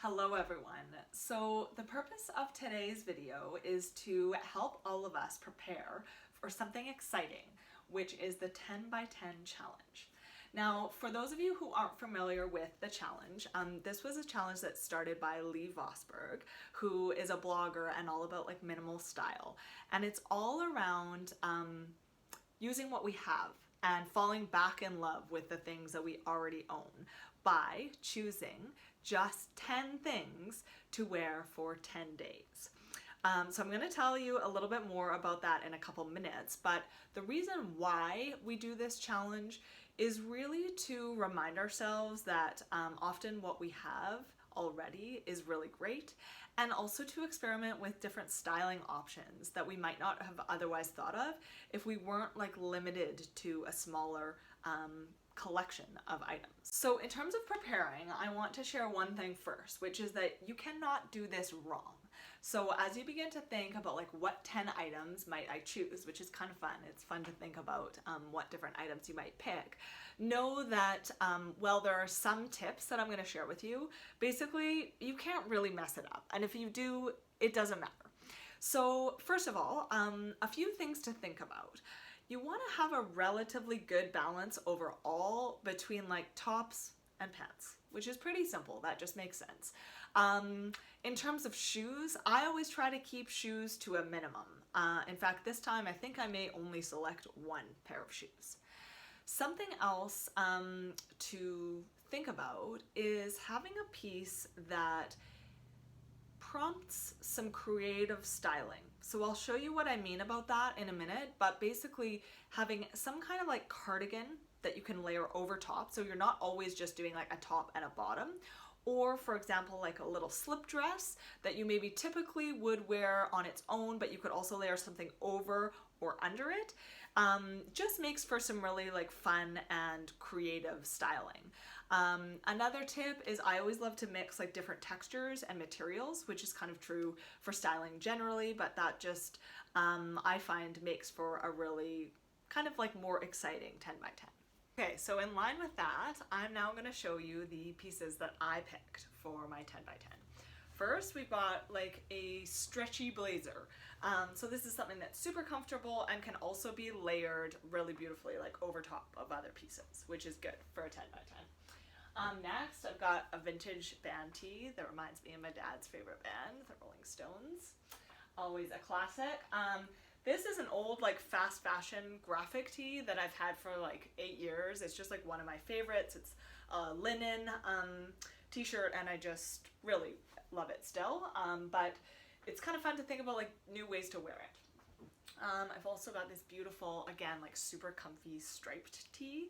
Hello everyone. So the purpose of today's video is to help all of us prepare for something exciting, which is the 10 by 10 challenge. Now, for those of you who aren't familiar with the challenge, this was a challenge that started by Lee Vosberg, who is a blogger and all about like minimal style. And it's all around using what we have and falling back in love with the things that we already own by choosing just 10 things to wear for 10 days. So I'm going to tell you a little bit more about that in a couple minutes, but the reason why we do this challenge is really to remind ourselves that often what we have already is really great, and also to experiment with different styling options that we might not have otherwise thought of if we weren't like limited to a smaller collection of items. So in terms of preparing, I want to share one thing first, which is that you cannot do this wrong. So as you begin to think about like what 10 items might I choose, which is kind of fun, it's fun to think about what different items you might pick, know that well, there are some tips that I'm going to share with you. Basically, you can't really mess it up, and if you do, it doesn't matter. So first of all, a few things to think about. You want to have a relatively good balance overall between like tops and pants, which is pretty simple. That just makes sense. In terms of shoes, I always try to keep shoes to a minimum. In fact, this time I think I may only select one pair of shoes. Something else to think about is having a piece that prompts some creative styling. So I'll show you what I mean about that in a minute, but basically having some kind of like cardigan that you can layer over top, so you're not always just doing like a top and a bottom, or for example like a little slip dress that you maybe typically would wear on its own, but you could also layer something over or under it. Just makes for some really like fun and creative styling. Another tip is I always love to mix like different textures and materials, which is kind of true for styling generally, but that just I find makes for a really kind of like more exciting 10 by 10. Okay, so in line with that, I'm now going to show you the pieces that I picked for my 10 by 10. First, we've got like a stretchy blazer. So this is something that's super comfortable and can also be layered really beautifully like over top of other pieces, which is good for a 10 by 10. Next, I've got a vintage band tee that reminds me of my dad's favorite band, the Rolling Stones. Always a classic. This is an old like fast fashion graphic tee that I've had for like 8 years. It's just like one of my favorites. It's a linen t-shirt and I just really love it still. But it's kind of fun to think about like new ways to wear it. I've also got this beautiful, again, like super comfy striped tee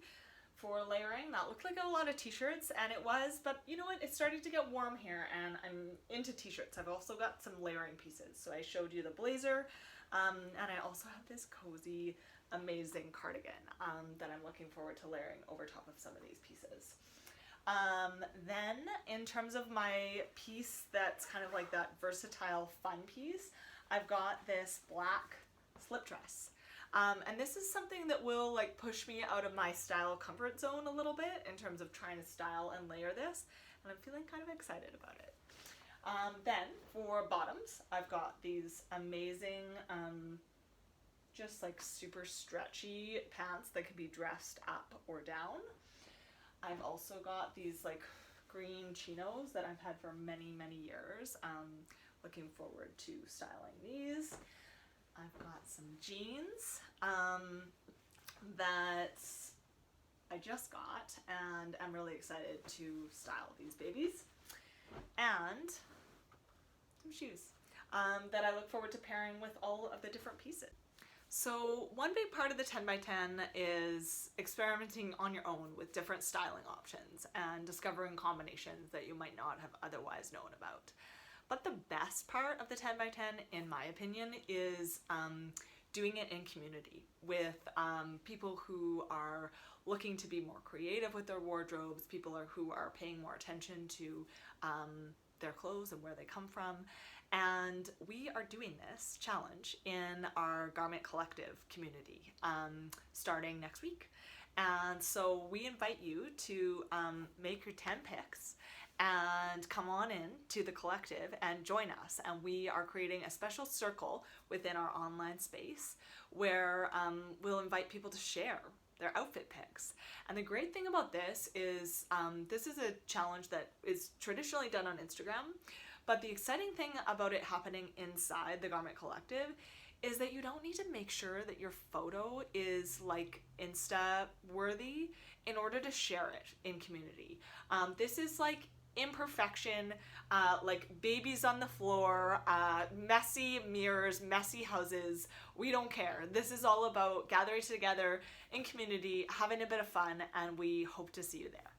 for layering. That looked like a lot of t-shirts, and it was, but you know what, it's starting to get warm here and I'm into t-shirts. I've also got some layering pieces. So I showed you the blazer, and I also have this cozy, amazing cardigan that I'm looking forward to layering over top of some of these pieces. Then in terms of my piece that's kind of like that versatile fun piece, I've got this black slip dress. And this is something that will like push me out of my style comfort zone a little bit in terms of trying to style and layer this, and I'm feeling kind of excited about it. Then for bottoms, I've got these amazing just like super stretchy pants that can be dressed up or down. I've also got these like green chinos that I've had for many years. Looking forward to styling these. I've got some jeans that I just got, and I'm really excited to style these babies. And some shoes that I look forward to pairing with all of the different pieces. So one big part of the 10 by 10 is experimenting on your own with different styling options and discovering combinations that you might not have otherwise known about. But the best part of the 10 by 10, in my opinion, is doing it in community with people who are looking to be more creative with their wardrobes, people who are paying more attention to their clothes and where they come from. And we are doing this challenge in our Garment Collective community starting next week. And so we invite you to make your 10 picks and come on in to the collective and join us. And we are creating a special circle within our online space where we'll invite people to share their outfit pics. And the great thing about this is a challenge that is traditionally done on Instagram, but the exciting thing about it happening inside the Garment Collective is that you don't need to make sure that your photo is like Insta worthy in order to share it in community. This is like imperfection, like babies on the floor, messy mirrors, messy houses. We don't care. This is all about gathering together in community, having a bit of fun, and we hope to see you there.